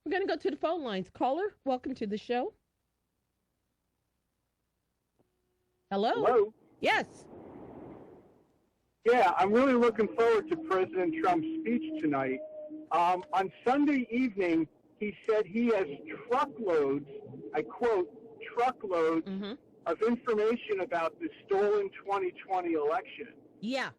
We're going to go to the phone lines. Caller, welcome to the show. Hello? Hello? Yes. Yeah, I'm really looking forward to President Trump's speech tonight. On Sunday evening, he said he has truckloads, I quote, truckloads of information about the stolen 2020 election. Yeah.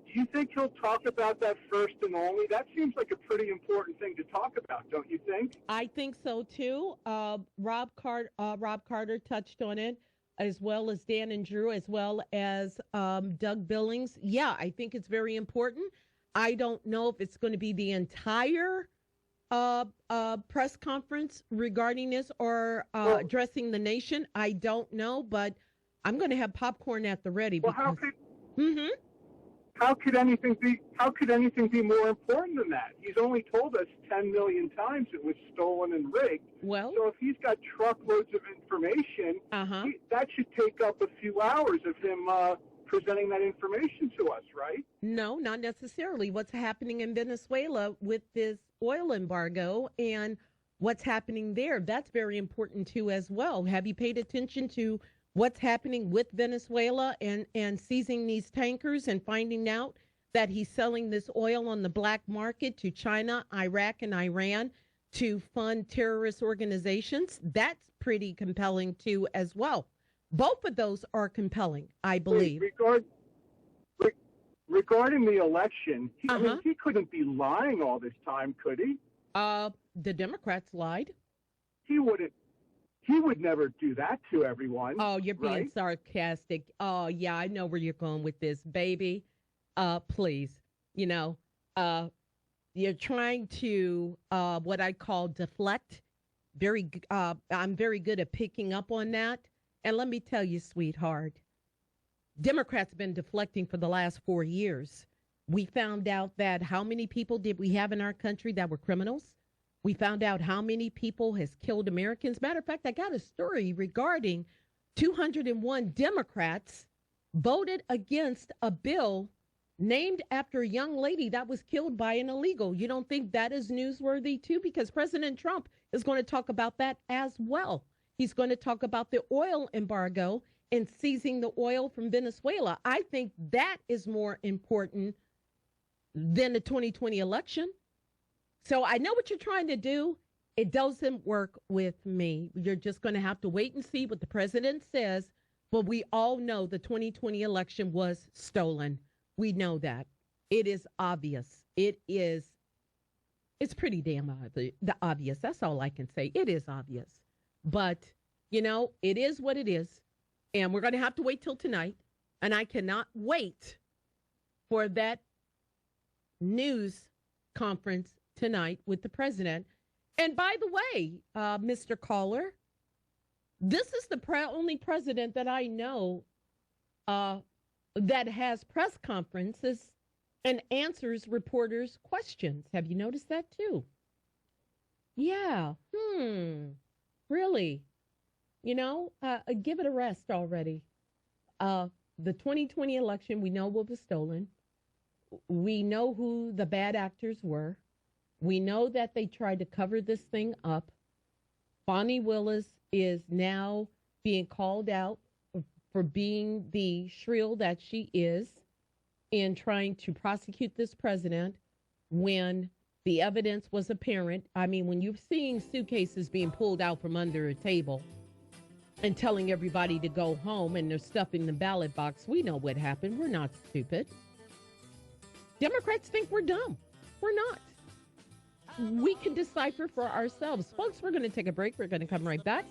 Do you think he'll talk about that first and only? That seems like a pretty important thing to talk about, don't you think? I think so, too. Rob Carter touched on it, as well as Dan and Drew, as well as Doug Billings. Yeah, I think it's very important. I don't know if it's going to be the entire press conference regarding this or addressing the nation. I don't know, but I'm going to have popcorn at the ready. Well, how could anything be more important than that? He's only told us 10 million times it was stolen and rigged. Well, so if he's got truckloads of information, that should take up a few hours of him presenting that information to us, right? No, not necessarily. What's happening in Venezuela with this oil embargo and what's happening there, that's very important too as well. Have you paid attention to what's happening with Venezuela and seizing these tankers and finding out that he's selling this oil on the black market to China, Iraq, and Iran to fund terrorist organizations? That's pretty compelling too as well. Both of those are compelling, I believe. Regarding the election, he couldn't be lying all this time, could he? The Democrats lied. He would never do that to everyone. Oh, you're being sarcastic. Oh, yeah, I know where you're going with this, baby. Please, you're trying to what I call deflect. I'm very good at picking up on that. And let me tell you, sweetheart, Democrats have been deflecting for the last 4 years. We found out that how many people did we have in our country that were criminals? We found out how many people has killed Americans. Matter of fact, I got a story regarding 201 Democrats voted against a bill named after a young lady that was killed by an illegal. You don't think that is newsworthy too? Because President Trump is going to talk about that as well. He's going to talk about the oil embargo and seizing the oil from Venezuela. I think that is more important than the 2020 election. So I know what you're trying to do. It doesn't work with me. You're just going to have to wait and see what the president says. But we all know the 2020 election was stolen. We know that. It is obvious. It's pretty damn obvious. That's all I can say. It is obvious. But, it is what it is. And we're going to have to wait till tonight. And I cannot wait for that news conference tonight with the president. And by the way, Mr. Caller, this is the only president that I know that has press conferences and answers reporters' questions. Have you noticed that too? Yeah. Really? Give it a rest already. The 2020 election, we know what was stolen. We know who the bad actors were. We know that they tried to cover this thing up. Bonnie Willis is now being called out for being the shrill that she is in trying to prosecute this president when the evidence was apparent. I mean, when you're seeing suitcases being pulled out from under a table and telling everybody to go home and they're stuffing the ballot box, we know what happened. We're not stupid. Democrats think we're dumb. We're not. We can decipher for ourselves. Folks, we're going to take a break. We're going to come right back.